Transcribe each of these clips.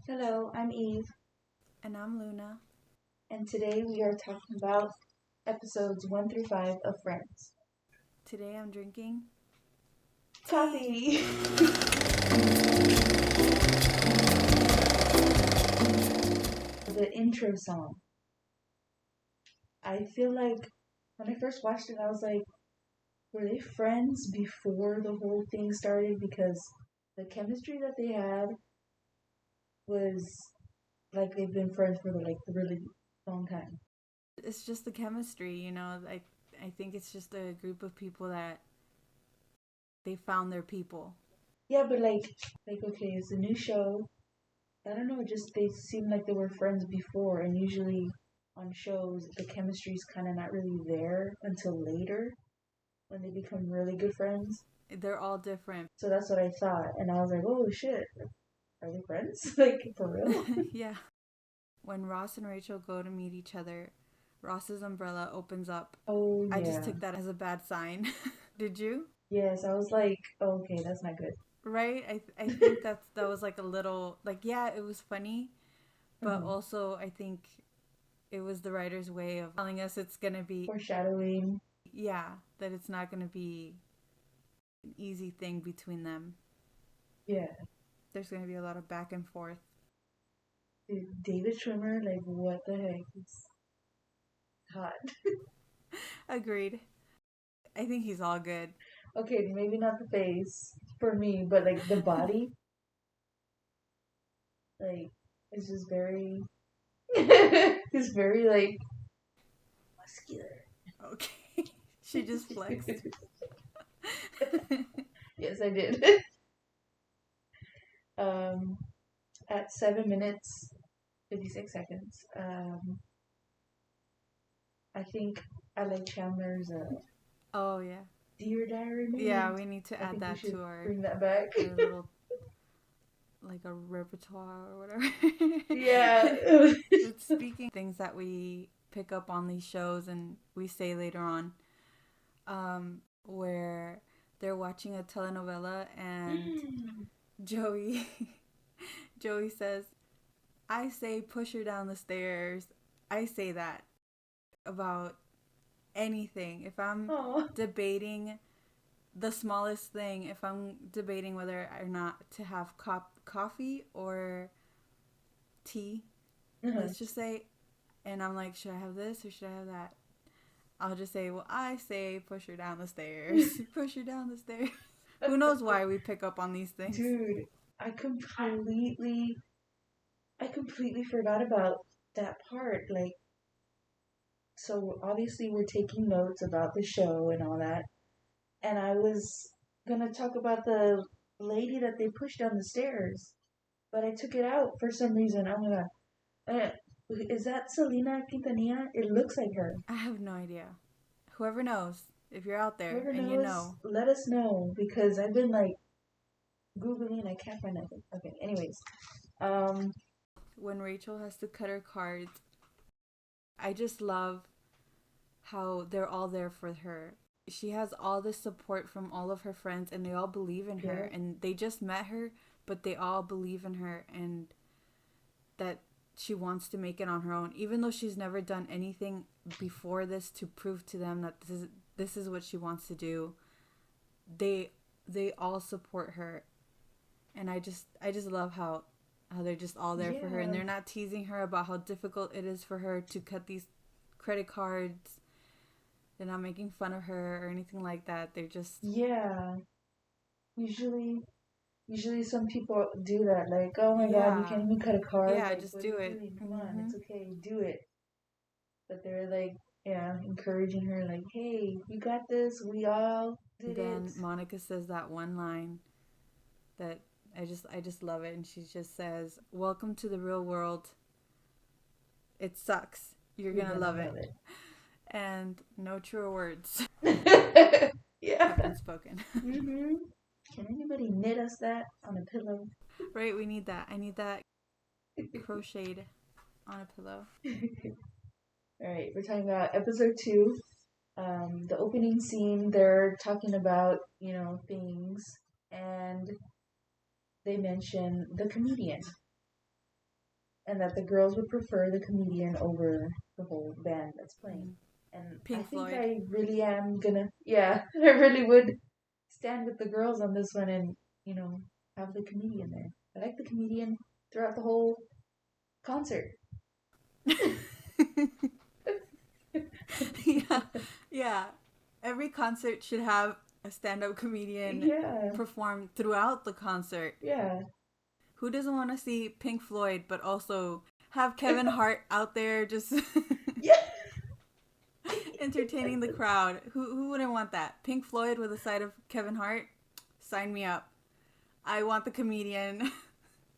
Hello, I'm Eve, And I'm Luna. and today we are talking about episodes 1 through 5 of Friends. Today I'm drinking tea. Coffee! The intro song. I feel like when I first watched it, I was like, were they friends before the whole thing started? Because the chemistry that they had was like they've been friends for like a really long time. It's just the chemistry, I think it's just a group of people that they found their people. Yeah, but like okay, it's a new show. I don't know, just they seem like they were friends before, and usually on shows the chemistry's kind of not really there until later when they become really good friends. They're all different. So that's what I thought, and I was like, oh shit, are they friends? Like for real? Yeah. When Ross and Rachel go to meet each other, Ross's umbrella opens up. Oh I just yeah, took that as a bad sign. Did you? yes. I was like, oh, okay, that's not good. Right? I think that was like a little like yeah, it was funny, but uh also I think it was the writer's way of telling us it's gonna be Foreshadowing. yeah, that it's not gonna be an easy thing between them. Yeah, There's going to be a lot of back and forth. dude, David Schwimmer, like what the heck? It's hot. Agreed. I think he's all good. Okay, maybe not the face for me, but like the body, like it's just very he's very like muscular. Okay. She just flexed. Yes, I did. um, at 7 minutes 56 seconds. I think I like Chandler's Oh, yeah. Dear Diary Yeah, moment. we need to I add think we that should to our bring that back. our little like a repertoire or whatever. Yeah. But speaking things that we pick up on these shows and we say later on, where they're watching a telenovela and Joey Joey says, I say push her down the stairs. I say that about anything. If I'm Oh. debating the smallest thing, if I'm debating whether or not to have coffee or tea, Uh-huh. let's just say, and I'm like, should I have this or should I have that? I'll just say, well, I say push her down the stairs. Push her down the stairs. Who knows why we pick up on these things? Dude, I completely forgot about that part. Like, so obviously we're taking notes about the show and all that. And I was gonna talk about the lady that they pushed down the stairs, but I took it out for some reason. Oh my god. Uh, is that Selena Quintanilla? It looks like her. I have no idea. Whoever knows, if you're out there Whoever and you knows, know, let us know because I've been like Googling and I can't find nothing. Okay, anyways. Um, when Rachel has to cut her cards, I just love how they're all there for her. She has all this support from all of her friends and they all believe in her yeah. and they just met her but they all believe in her and that she wants to make it on her own even though she's never done anything before this to prove to them that this is what she wants to do. They they all support her and I just love how they're just all there for her and Yeah. they're not teasing her about how difficult it is for her to cut these credit cards. They're not making fun of her or anything like that. They're just Yeah. Usually, usually some people do that. Like, oh my god, you yeah, can't even cut a card. yeah. Like, Just what are do you it. doing? Come on, Mm-hmm. it's okay, do it. But they're like, yeah, encouraging her, like, hey, you got this. We all did it. Then Monica says that one line that I just love it, and she just says, "Welcome to the real world. It sucks. You're You're gonna gonna love it." love And no truer words it. Yeah. have been spoken. Mhm. Can anybody knit us that on a pillow? Right? We need that. I need that crocheted on a pillow. All right, we're talking about episode 2. The opening scene. They're talking about things, and they mention the comedian. and that the girls would prefer the comedian over the whole band that's playing. And I Pink think Floyd. I really am gonna, yeah, I really would stand with the girls on this one and, have the comedian there. I like the comedian throughout the whole concert. Yeah, yeah. Every concert should have a stand-up comedian Yeah, perform throughout the concert. yeah. Who doesn't want to see Pink Floyd, but also have Kevin Hart out there just Yeah. entertaining the crowd? Who wouldn't want that? Pink Floyd with a side of Kevin Hart? Sign me up. I want the comedian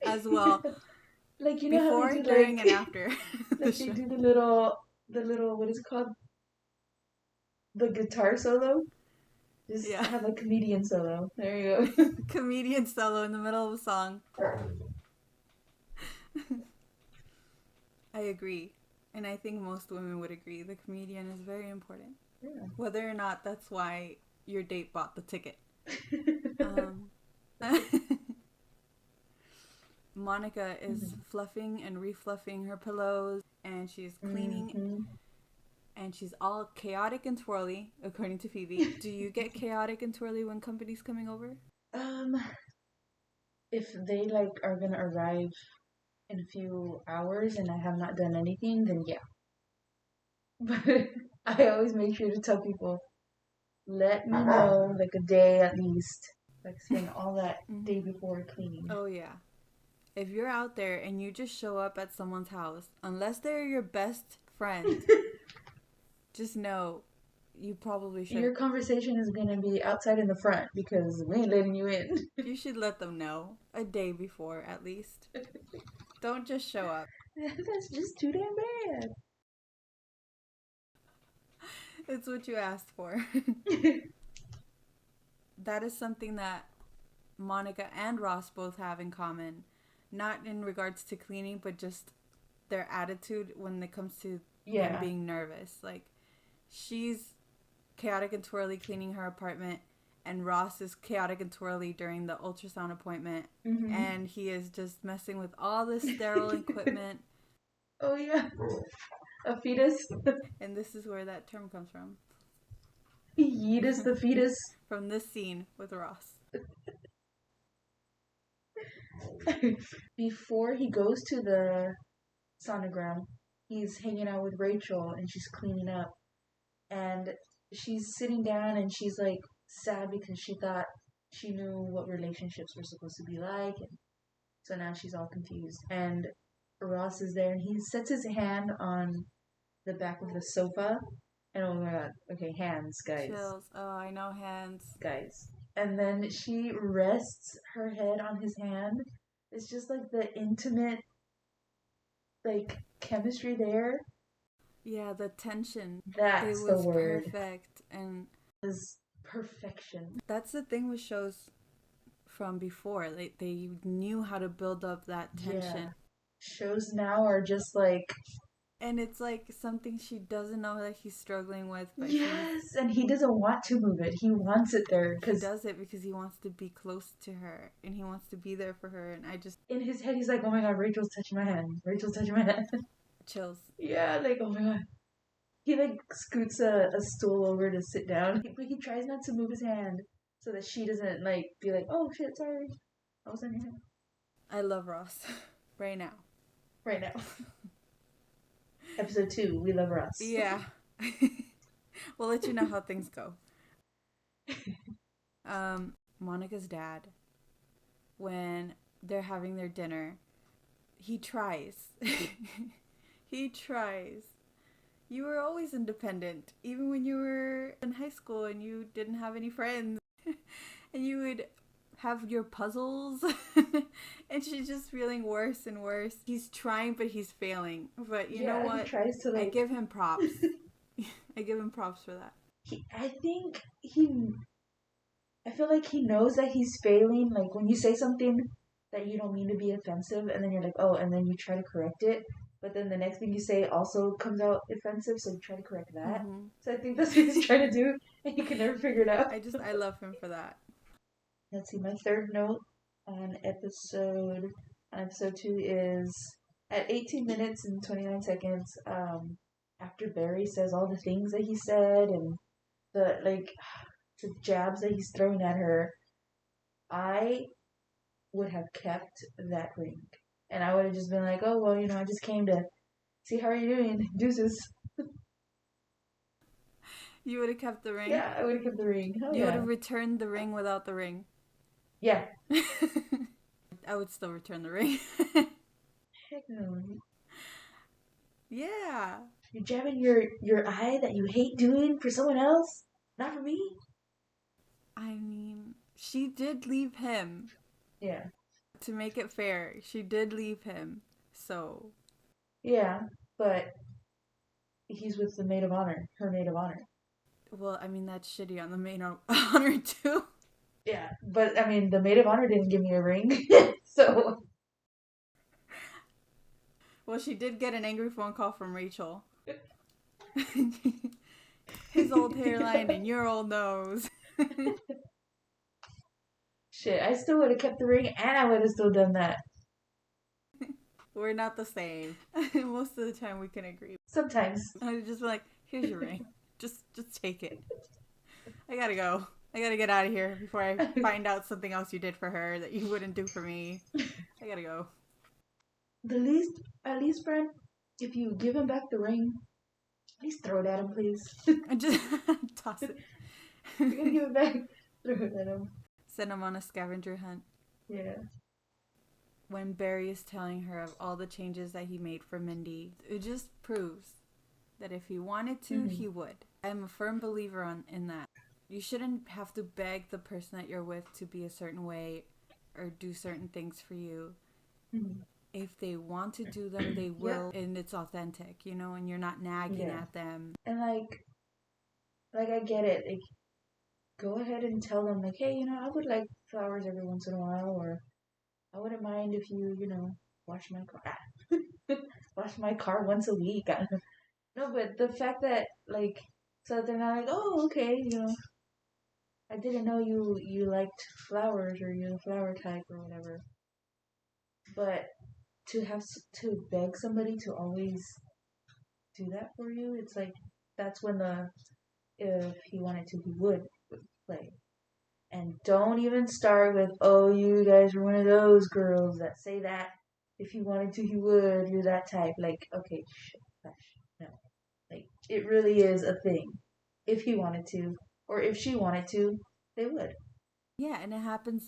as well. Like, you know how Before, they do, during, like, and after the like they show. do the little, what is it called? The guitar solo? Just Yeah. have a comedian solo. There you go. Comedian solo in the middle of a song. I agree. And I think most women would agree. The comedian is very important. Yeah. Whether or not that's why your date bought the ticket. Um, Monica is fluffing and refluffing her pillows, and she's cleaning, and she's all chaotic and twirly, according to Phoebe. Do you get chaotic and twirly when company's coming over? If they are gonna arrive in a few hours and I have not done anything, then yeah. But I always make sure to tell people, let me know like a day at least. Like spend all that day before cleaning. Oh yeah. If you're out there and you just show up at someone's house, unless they're your best friend, just know you probably should. Your conversation is gonna be outside in the front because we ain't letting you in. You should let them know a day before at least. Don't just show up. That's just too damn bad. It's what you asked for. That is something that Monica and Ross both have in common. Not in regards to cleaning, but just their attitude when it comes to them being nervous. Like, she's chaotic and twirly cleaning her apartment, and Ross is chaotic and twirly during the ultrasound appointment, and he is just messing with all this sterile equipment. Oh yeah, a fetus. And this is where that term comes from. Yeetus the fetus. From this scene with Ross. Before he goes to the sonogram, he's hanging out with Rachel and she's cleaning up. And she's sitting down and she's like sad because she thought she knew what relationships were supposed to be like. And so now she's all confused. And Ross is there and he sets his hand on the back of the sofa. And oh my god, okay, hands, guys. Chills. Oh, I know, hands. Guys. And then she rests her head on his hand. It's just like the intimate, like, chemistry there. Yeah, the tension. That's the word. Perfect. And it was perfection. That's the thing with shows from before. Like, they knew how to build up that tension. Yeah. Shows now are just like... And it's like something she doesn't know that he's struggling with. But yes, and he doesn't want to move it. He wants it there. He does it because he wants to be close to her. And he wants to be there for her. And I just... In his head, he's like, oh my god, Rachel's touching my hand. Rachel's touching my hand. Chills. Yeah, like, oh my god. He, like, scoots a stool over to sit down. But he tries not to move his hand so that she doesn't, like, be like, oh shit, sorry. I was on your hand. I love Ross. Right now. Right now. Episode 2, we love Ross. Yeah. We'll let you know how things go. Monica's dad, when they're having their dinner, he tries. He tries. You were always independent, even when you were in high school and you didn't have any friends. And you would have your puzzles. And she's just feeling worse and worse. He's trying, but he's failing. But you know what? He tries to, like... I give him props. I give him props for that. I feel like he knows that he's failing. Like, when you say something that you don't mean to be offensive, and then you're like, oh, and then you try to correct it. But then the next thing you say also comes out offensive, so you try to correct that. Mm-hmm. So I think that's what he's trying to do, and he can never figure it out. I love him for that. Let's see, my third note on episode 2 is at 18 minutes and 29 seconds, after Barry says all the things that he said and the like the jabs that he's throwing at her, I would have kept that ring. And I would have just been like, oh, well, I just came to see how you're doing. Deuces. You would have kept the ring? Yeah, I would have kept the ring. Hell You would yeah. have returned the ring without the ring? Yeah. I would still return the ring. Heck no. Yeah. You're jabbing your eye that you hate doing for someone else? Not for me? I mean, she did leave him. Yeah. To make it fair, she did leave him. So. Yeah, but he's with the maid of honor. Her maid of honor. Well, I mean, that's shitty on the maid of honor, too. Yeah, but I mean, the maid of honor didn't give me a ring, so. Well, she did get an angry phone call from Rachel. His old hairline and your old nose. Shit, I still would have kept the ring and I would have still done that. We're not the same. Most of the time we can agree. Sometimes. I would just be like, here's your ring. Just take it. I gotta go. I gotta get out of here before I find out something else you did for her that you wouldn't do for me. I gotta go. At least, friend, if you give him back the ring, at least throw it at him, please. And just toss it. You're gonna give it back, throw it at him. Send him on a scavenger hunt. Yeah. When Barry is telling her of all the changes that he made for Mindy, it just proves that if he wanted to, he would. I'm a firm believer in that. You shouldn't have to beg the person that you're with to be a certain way or do certain things for you. Mm-hmm. If they want to do them, they will, and it's authentic, and you're not nagging at them. And like I get it. Like, go ahead and tell them, like, hey, I would like flowers every once in a while, or I wouldn't mind if you, wash my car. Wash my car once a week. No, but the fact that, like, so they're not like, oh, okay, I didn't know you liked flowers or you're a flower type or whatever. But to beg somebody to always do that for you, it's like, that's when if he wanted to, he would play. And don't even start with, oh, you guys are one of those girls that say that if he wanted to, he would. You're that type. Like, okay, no. Like, it really is a thing. If he wanted to, or if she wanted to, they would. Yeah, and it happens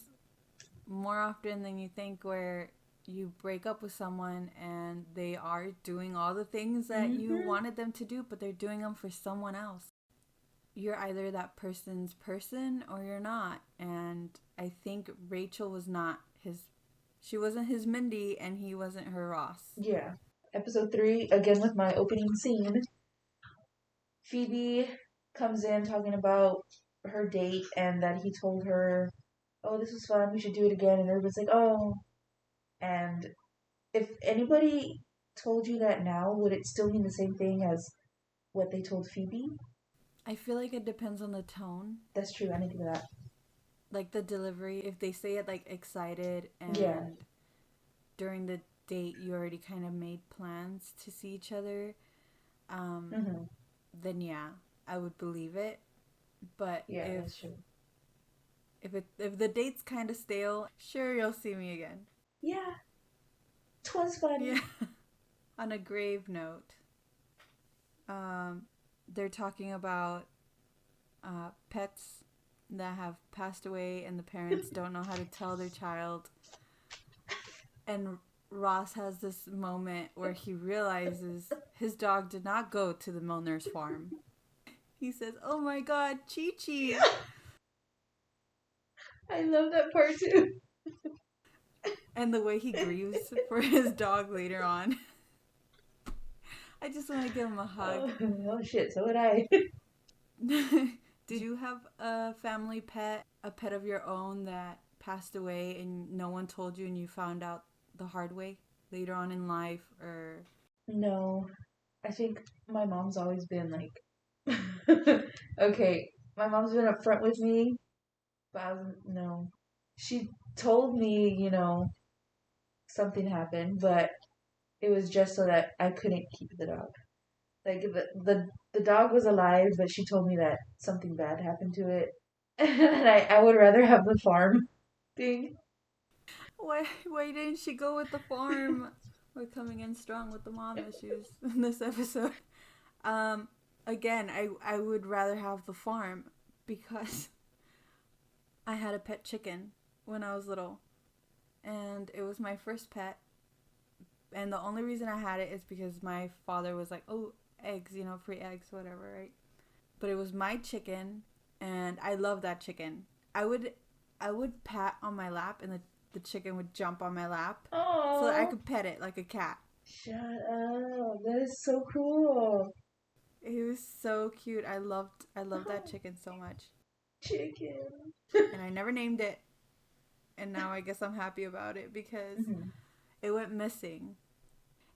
more often than you think, where you break up with someone and they are doing all the things that you wanted them to do, but they're doing them for someone else. You're either that person's person or you're not. And I think Rachel was not she wasn't his Mindy and he wasn't her Ross. Yeah. Episode 3, again with my opening scene. Phoebe comes in talking about her date and that he told her, oh, this was fun, we should do it again. And everybody's like, oh. And if anybody told you that now, would it still mean the same thing as what they told Phoebe? I feel like it depends on the tone. That's true, I didn't think of that. Like the delivery, if they say it like excited and during the date you already kind of made plans to see each other, then yeah, I would believe it. But that's true. If the date's kind of stale, sure, you'll see me again. Yeah. 'Twas fun. Yeah. On a grave note, they're talking about pets that have passed away and the parents don't know how to tell their child. And Ross has this moment where he realizes his dog did not go to the Milner's farm. He says, oh my god, Chi-Chi! I love that part too. And the way he grieves for his dog later on. I just want to give him a hug. Oh shit, so would I. Did you have a family pet, a pet of your own that passed away and no one told you and you found out the hard way later on in life, or? No. I think my mom's always been like, okay, my mom's been upfront with me, but no. She told me, something happened, but it was just so that I couldn't keep the dog. Like the dog was alive, but she told me that something bad happened to it, and I would rather have the farm thing. Why didn't she go with the farm? We're coming in strong with the mom issues in this episode. Um, Again, I would rather have the farm because I had a pet chicken when I was little, and it was my first pet. And the only reason I had it is because my father was like, "Oh, eggs, free eggs, whatever, right?" But it was my chicken, and I love that chicken. I would pat on my lap, and the chicken would jump on my lap, so that I Oh, could pet it like a cat. shut up! That is so cool. It was so cute. I loved that chicken so much, Chicken. and I never named it. And now I guess I'm happy about it because Mhm. it went missing.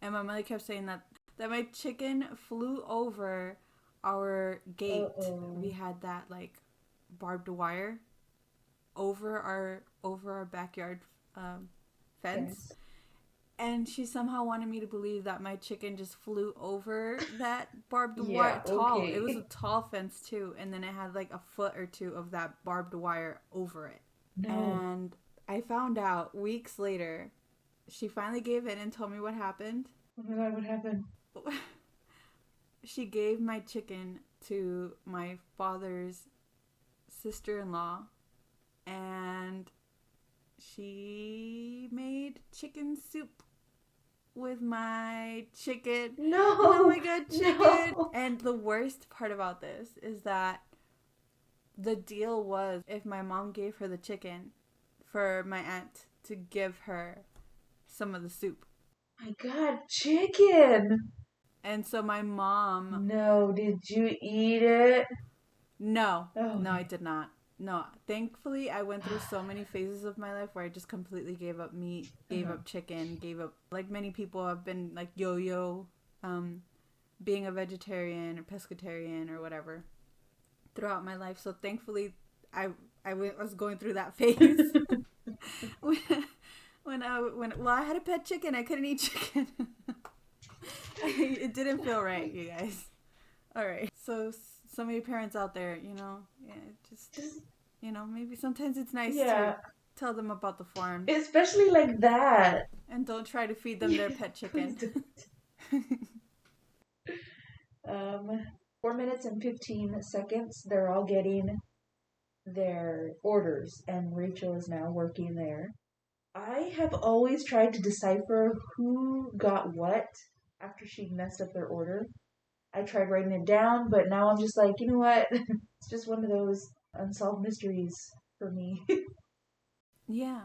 And my mother kept saying that my chicken flew over our gate. Uh-oh. We had that like barbed wire over our backyard fence. Yes. And she somehow wanted me to believe that my chicken just flew over that barbed Yeah, wire. Tall. It was a okay. tall fence too, and then it had like a foot or two of that barbed wire over it. No. And I found out weeks later. She finally gave in and told me what happened. Oh my god, what happened? She gave my chicken to my father's sister-in-law, and she made chicken soup with my chicken. And oh No! my god, chicken! No! And the worst part about this is that the deal was if my mom gave her the chicken for my aunt to give her some of the soup. My god, chicken! And so my mom, No, did you eat it? no, Oh, no, I did not. No, thankfully, I went through so many phases of my life where I just completely gave up meat, gave uh-huh. up chicken, gave up, like many people have been like yo yo, um, being a vegetarian or pescatarian or whatever throughout my life. So thankfully, I, was going through that phase. when, I had a pet chicken, I couldn't eat chicken. It didn't feel right, you guys. All right. So some of your parents out there, yeah, just maybe sometimes it's nice to Yeah, tell them about the farm especially like that. and don't try to feed them Yeah, their pet please chicken. do. 4 minutes and 15 seconds. They're all getting their orders, and Rachel is now working there. I have always tried to decipher who got what after she messed up their order. I tried writing it down, but now I'm just like, you know what? It's just one of those unsolved mysteries for me. Yeah,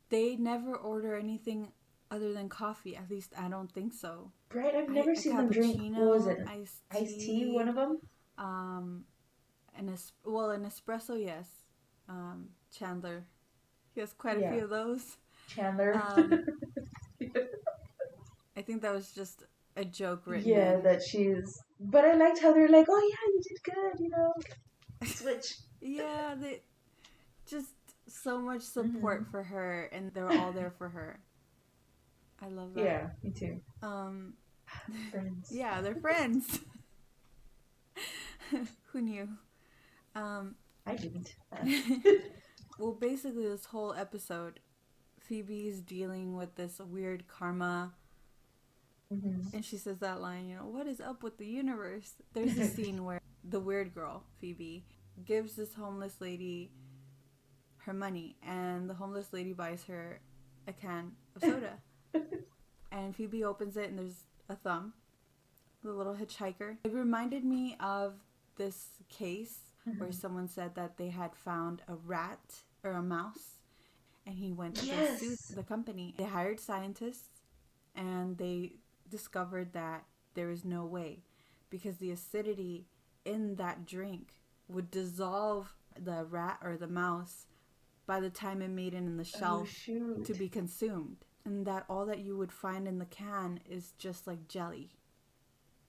they never order anything other than coffee. At least I don't think so. Right? I've never A seen them drink, what was cappuccino, it? iced Iced tea, one tea, of them? um, an espresso, yes. Chandler, he has quite a Yeah, few of those. Chandler. Um, I think that was just a joke written Yeah, in. that she's. But I liked how they're like, oh yeah, you did good. Switch. Yeah, they just so much support Hmm. for her, and they're all there for her. I love that. Yeah, me too. Um, Friends. yeah, they're friends. Who knew? Um, I didn't. well, basically, this whole episode, Phoebe's dealing with this weird karma, Hmm. and she says that line, what is up with the universe? There's a scene where the weird girl, Phoebe, gives this homeless lady her money, and the homeless lady buys her a can of soda. And Phoebe opens it, and there's a thumb, the little hitchhiker. It reminded me of this case where Hmm. someone said that they had found a rat or a mouse, and he went to go sue Yes. the company. They hired scientists, and they discovered that there is no way because the acidity in that drink would dissolve the rat or the mouse by the time it made it in the Oh shelf shoot. to be consumed, and that all that you would find in the can is just like jelly.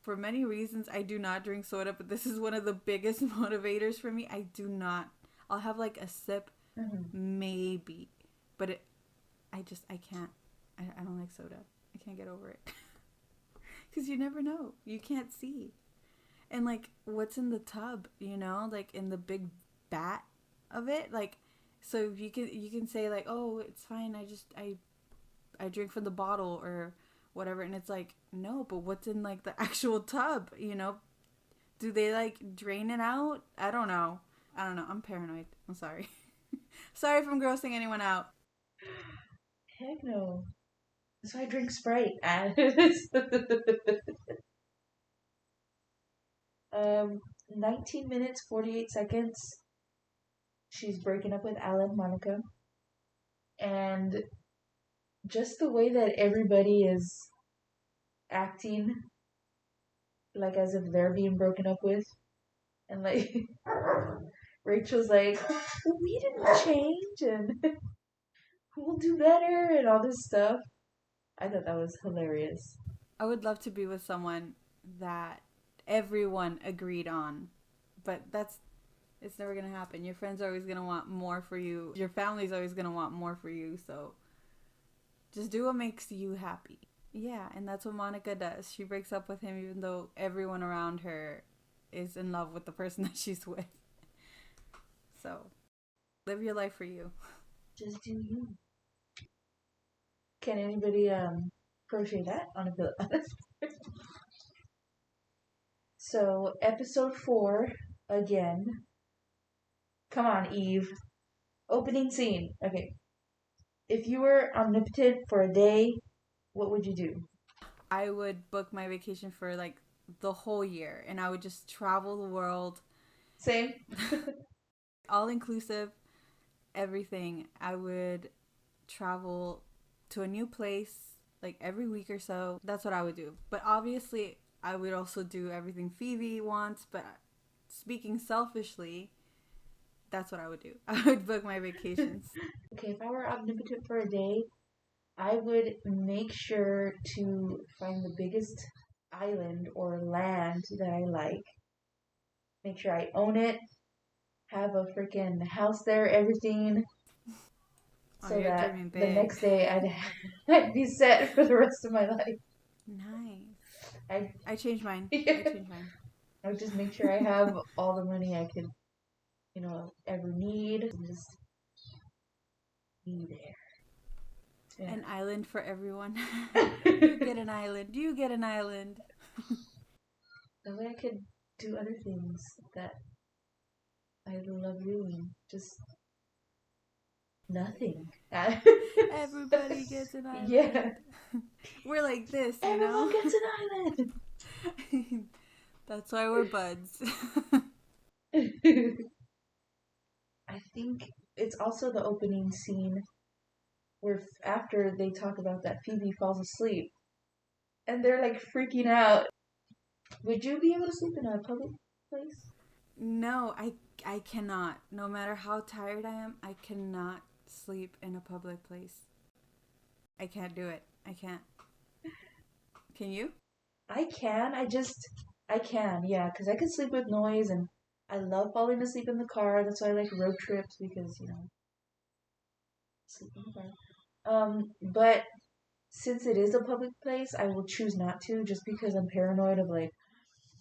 For many reasons, I do not drink soda, but this is one of the biggest motivators for me. I do not. I'll have like a sip, Hmm. maybe, but I can't. I don't like soda. I can't get over it. Because you never know. You can't see. And like, what's in the tub, you know? Like, in the big vat of it? Like, so you can say like, oh, it's fine. I drink from the bottle or whatever. And it's like, no, but what's in like the actual tub, you know? Do they like drain it out? I don't know. I'm paranoid. I'm sorry. Sorry if I'm grossing anyone out. Heck no. So I drink Sprite. 19 minutes, 48 seconds. She's breaking up with Alan Monica. And just the way that everybody is acting, like as if they're being broken up with. And like, Rachel's like, we didn't change and we'll do better and all this stuff. I thought that was hilarious. I would love to be with someone that everyone agreed on, but it's never gonna happen. Your friends are always gonna want more for you. Your family's always gonna want more for you. So just do what makes you happy. Yeah, and that's what Monica does. She breaks up with him even though everyone around her is in love with the person that she's with. So live your life for you. Just do you. Can anybody crochet that on a bill? So episode 4 again. Come on, Eve. Opening scene. Okay. If you were omnipotent for a day, what would you do? I would book my vacation for like the whole year and I would just travel the world. Same. All inclusive, everything. I would travel to a new place like every week or so. That's what I would do. But obviously, I would also do everything Phoebe wants. But speaking selfishly, that's what I would do. I would book my vacations. Okay, if I were omnipotent for a day, I would make sure to find the biggest island or land that I like. Make sure I own it. Have a freaking house there, everything. Oh, So you're that dreaming the big. next day I'd be set for the rest of my life. Nice. I changed mine. Yeah. I changed mine. I would just make sure I have all the money I could, ever need and just be there. Yeah. An island for everyone. You get an island. You get an island. That way I could do other things that I love doing. Just nothing. Everybody gets an island. Yeah. We're like this, you Everyone know? gets an island. That's why we're buds. I think it's also the opening scene where after they talk about that, Phoebe falls asleep. And they're like freaking out. Would you be able to sleep in a public place? No, I cannot. No matter how tired I am, I cannot sleep in a public place. I can't do it. I can't. Can you? I can. I can, yeah, because I can sleep with noise and I love falling asleep in the car. That's why I like road trips because, sleep in the car. But since it is a public place, I will choose not to just because I'm paranoid of like,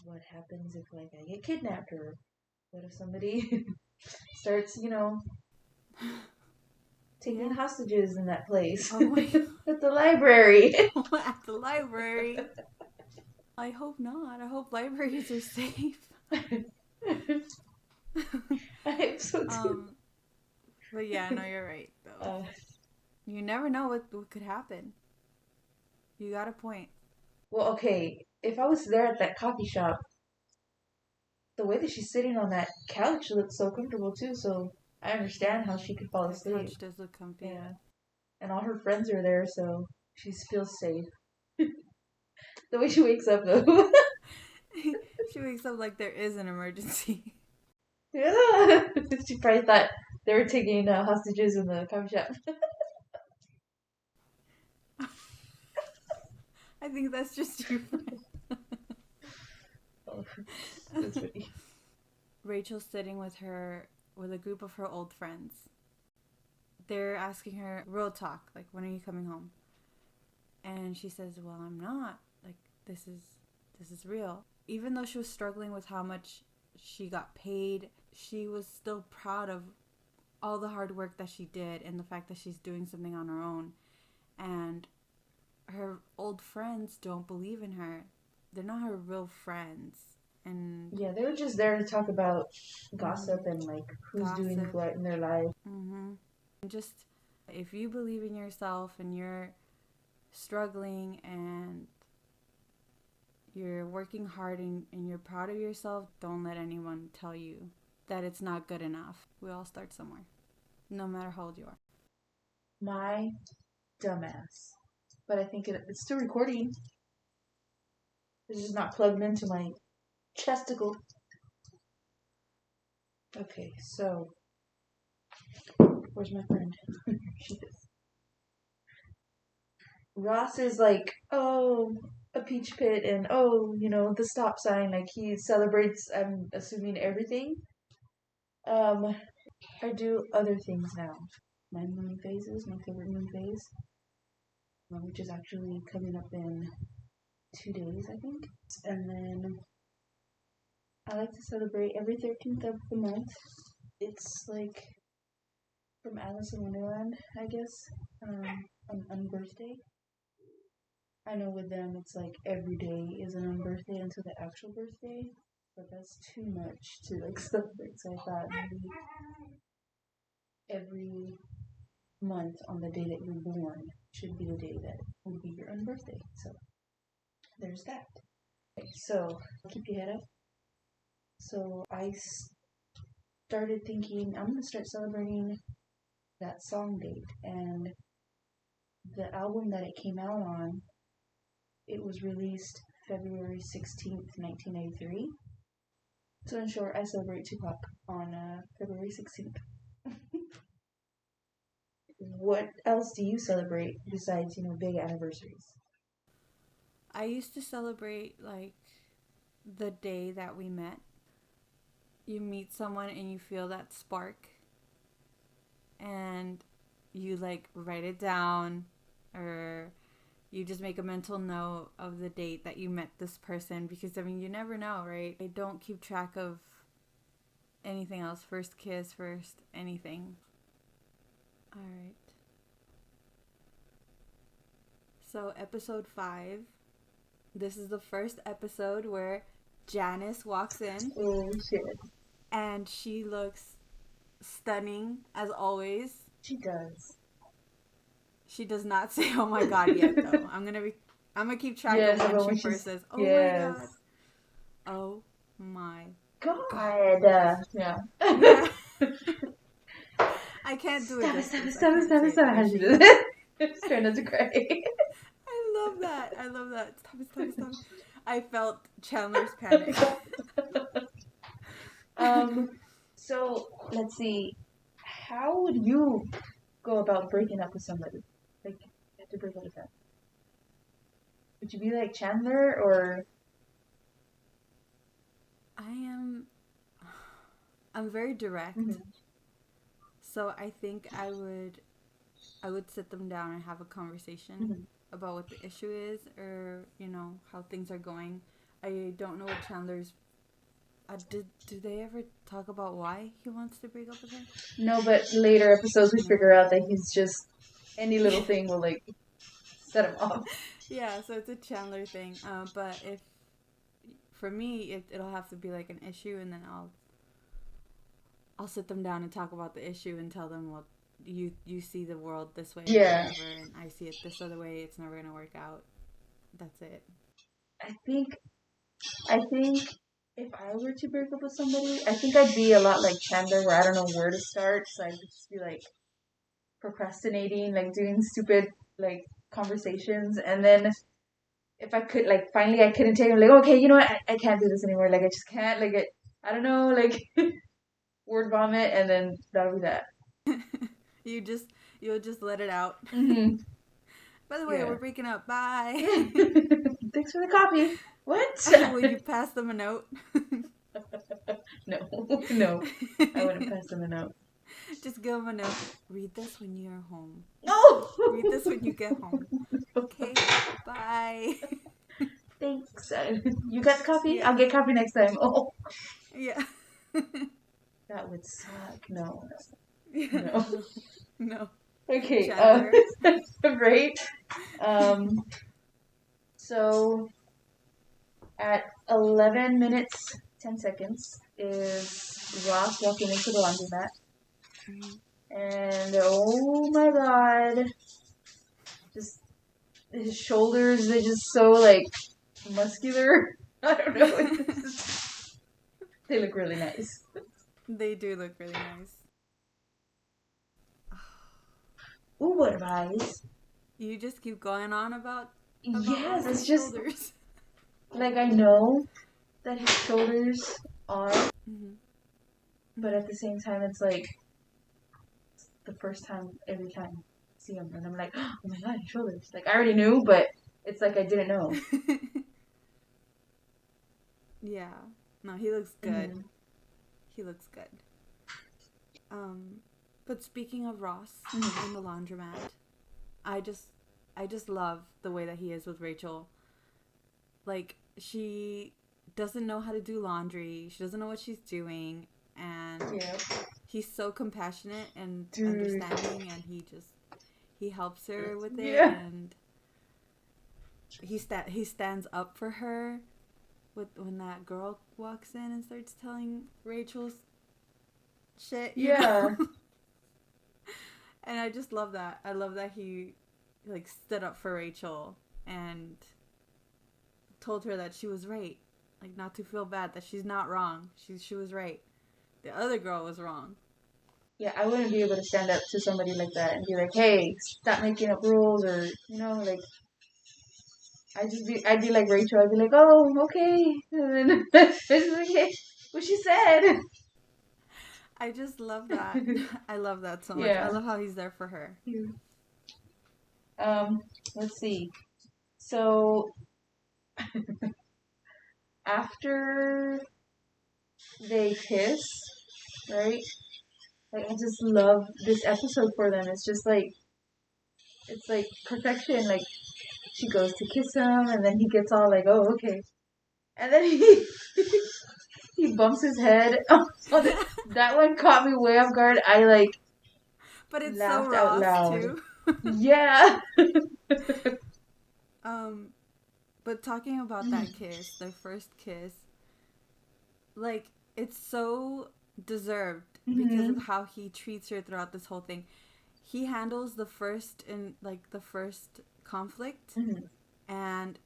what happens if like I get kidnapped or what if somebody starts, taking hostages in that place. Oh my God. At the library. At the library. I hope not. I hope libraries are safe. I hope so too. But yeah, no, you're right though. You never know what could happen. You got a point. Well, okay, if I was there at that coffee shop, the way that she's sitting on that couch looks so comfortable too, so I understand how she could fall asleep. The couch does look comfy. Yeah. And all her friends are there, so she feels safe. The way she wakes up, though. She wakes up like there is an emergency. Yeah. She probably thought they were taking hostages in the coffee shop. I think that's just your friend. Oh, that's funny. Rachel's sitting with a group of her old friends. They're asking her real talk, like, when are you coming home? And she says, well, I'm not. Like, this is real. Even though she was struggling with how much she got paid, she was still proud of all the hard work that she did and the fact that she's doing something on her own. And her old friends don't believe in her. They're not her real friends. And yeah, they were just there to talk about gossip and like who's doing what in their life. And just if you believe in yourself and you're struggling and you're working hard and you're proud of yourself, don't let anyone tell you that it's not good enough. We all start somewhere, no matter how old you are. My dumbass. But I think it's still recording. It's just not plugged into my chesticle. Okay, so where's my friend? She is. Ross is like, oh, a peach pit, and oh, the stop sign. Like he celebrates, I'm assuming, everything. I do other things now. My moon phases, my favorite moon phase, which is actually coming up in 2 days, I think. And then I like to celebrate every 13th of the month. It's like from Alice in Wonderland, I guess, on birthday. I know with them it's like every day is an birthday until the actual birthday, but that's too much to like celebrate. So I thought maybe every month on the day that you're born should be the day that would be your own birthday. So there's that. Okay, so keep your head up. So I started thinking I'm gonna start celebrating that song date, and the album that it came out on, it was released February 16th, 1983. So in short, I celebrate Tupac on February 16th. What else do you celebrate besides, big anniversaries? I used to celebrate like the day that we met. You meet someone and you feel that spark and you like write it down, or you just make a mental note of the date that you met this person, because you never know, right? I don't keep track of anything else. First kiss, first anything. All right. So episode 5. This is the first episode where Janice walks in. Oh shit. And she looks stunning as always. She does. She does not say "oh my god" yet though. I'm gonna keep track of when she first says "oh my god." Oh my god. Yeah. I can't do it. Stop. It's trying not to cry. I love that. Stop. I felt Chandler's panic. So let's see. How would you go about breaking up with somebody? Like, you have to break up with them. Would you be like Chandler, or? I'm very direct. Mm-hmm. So I think I would sit them down and have a conversation mm-hmm. about what the issue is, or how things are going. I don't know what Chandler's. Do they ever talk about why he wants to break up with her? No, but later episodes we figure out that he's just any little thing will like set him off. Yeah, so it's a Chandler thing. But if for me, it'll have to be like an issue, and then I'll sit them down and talk about the issue and tell them, well, you see the world this way, yeah, or whatever, and I see it this other way. It's never gonna work out. That's it. I think if I were to break up with somebody, I think I'd be a lot like Chandler, where I don't know where to start, so I'd just be like procrastinating, like doing stupid like conversations, and then if I could, like, finally I couldn't take it, like, okay, you know what, I can't do this anymore, like, I just can't, like, I don't know, like, word vomit, and then that'll be that. You'll just let it out. Mm-hmm. By the way, we're breaking up, bye. Thanks for the coffee. What? Will you pass them a note? No, I wouldn't pass them a note. Just give them a note. Read this when you're home. No! Read this when you get home. Okay, bye. Thanks. You got coffee? Yeah. I'll get coffee next time. Oh, Yeah. that would suck. No, Yeah. no, no. No. No. Okay. Chandler. Great. Um. So at 11 minutes 10 seconds is Ross walking into the laundromat, Mhm. and oh my god, just his shoulders, they're just so like muscular. I don't know. It's just, they look really nice. They do look really nice. Ooh, what eyes? You just keep going on about Yes, Ross's it's just shoulders. like I know that his shoulders are, Mm-hmm. but at the same time, it's like the first time every time I see him, and I'm like, oh my god, his shoulders. Like I already knew, but it's like I didn't know. Yeah. No, he looks good. Mm-hmm. He looks good. Um, but speaking of Ross Mm-hmm. in the laundromat, I just I just love the way that he is with Rachel. Like she doesn't know how to do laundry. She doesn't know what she's doing, and Yeah. he's so compassionate and Dude. understanding, and he helps her with it, Yeah. and he stands up for her with when that girl walks in and starts telling Rachel's shit, you Yeah. know. And I just love that. I love that he like stood up for Rachel and told her that she was right. Like not to feel bad that she's not wrong. She was right. The other girl was wrong. Yeah, I wouldn't be able to stand up to somebody like that and be like, "Hey, stop making up rules," or like I'd be like Rachel. I'd be like, "Oh, okay," and then it's like, "Hey, what she said." I just love that. I love that so much. I Yeah. love how he's there for her. Um. Let's see. So after they kiss, right? Like I just love this episode for them. It's like perfection. Like she goes to kiss him, and then he gets all like, "Oh, okay," and then he he bumps his head. That one caught me way off guard. I like But it's so laughed out Ross loud. too. Yeah. um but talking about that kiss, their first kiss, like it's so deserved because of Hmm. how he treats her throughout this whole thing. He handles the first conflict, Hmm. and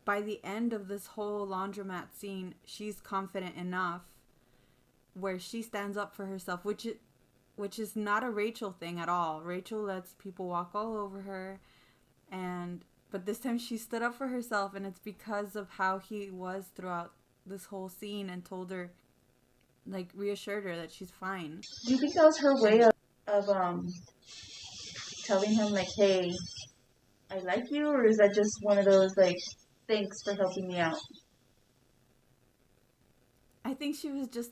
by the end of this whole laundromat scene, she's confident enough where she stands up for herself, which is not a Rachel thing at all. Rachel lets people walk all over her, and but this time she stood up for herself, and it's because of how he was throughout this whole scene and told her, like, reassured her that she's fine. Do you think that was her way And of telling him like, "Hey, I like you," or is that just one of those like, "Thanks for helping me out"? I think she was just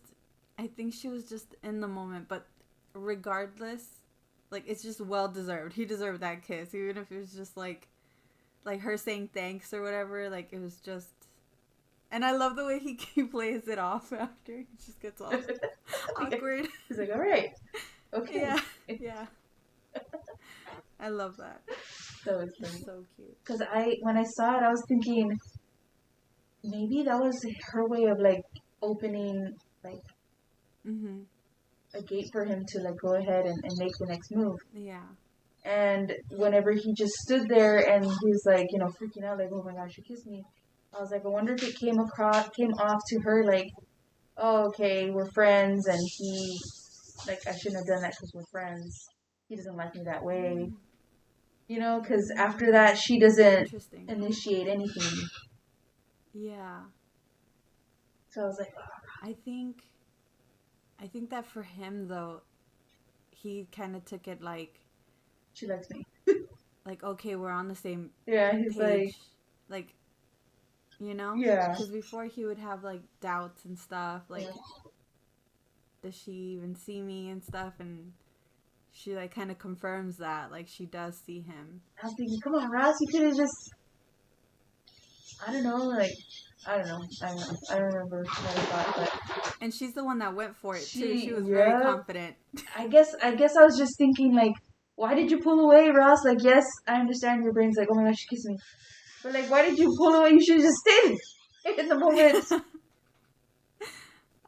I think she was just in the moment, but regardless, like it's just well deserved. He deserved that kiss, even if it was just like her saying thanks or whatever. Like it was just, and I love the way he plays it off after. He just gets all awkward. He's like, "All right, okay." Yeah, yeah. I love that. That was He's funny. so cute. Because when I saw it, I was thinking maybe that was her way of like opening like Mhm. a gate for him to like go ahead and make the next move. Yeah. And whenever he just stood there and he's like, freaking out, like, "Oh my gosh, you kissed me," I was like, I wonder if it came off to her like, "Oh, okay, we're friends," and he, like, I shouldn't have done that because we're friends. He doesn't like me that way, because after that, she doesn't Interesting. initiate anything. Yeah. So I was like, I think I think that for him though, he kind of took it she likes me. like okay, we're on the same Yeah, he's like, page, like you know, yeah. because before he would have like doubts and stuff, like Yeah. does she even see me and stuff, and she like kind of confirms that like she does see him. I was thinking, come on, Ross, you could have just, I don't know, like, I don't know. I don't remember what I thought, but And she's the one that went for it too. She was very yeah. confident. I guess I was just thinking like, why did you pull away, Ross? Like, yes, I understand your brain's like, oh my gosh, she kissed me, but like, why did you pull away? You should have just stayed in the moment.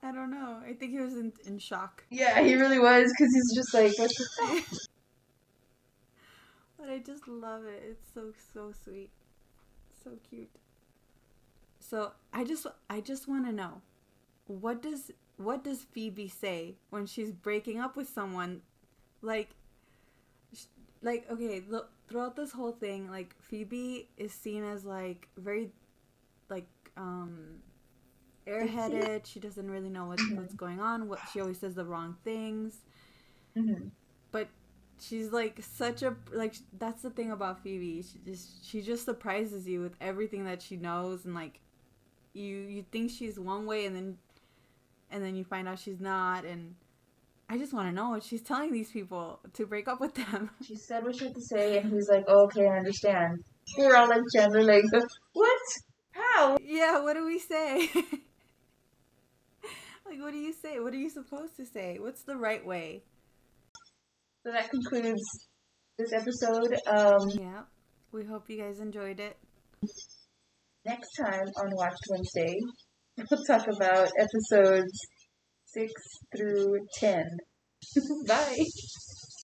I don't know. I think he was in shock. Yeah, he really was, because he's just like, what the fuck? But I just love it. It's so sweet. So cute. So I just want to know, what does Phoebe say when she's breaking up with someone? Like okay, look, throughout this whole thing, like Phoebe is seen as like very like airheaded. She doesn't really know what's going on. What she always says the wrong things. Mm-hmm. But she's like such a like that's the thing about Phoebe. She just surprises you with everything that she knows, and like you think she's one way, and then you find out she's not. And I just want to know what she's telling these people to break up with them. She said what she had to say, and he's like, oh, okay, I understand. We're all like Chandler, like, what? How? Yeah, what do we say? Like, what do you say? What are you supposed to say? What's the right way? So that concludes this episode. Yeah, we hope you guys enjoyed it. Next time on Watch Wednesday, we'll talk about episodes 6 through 10. Bye.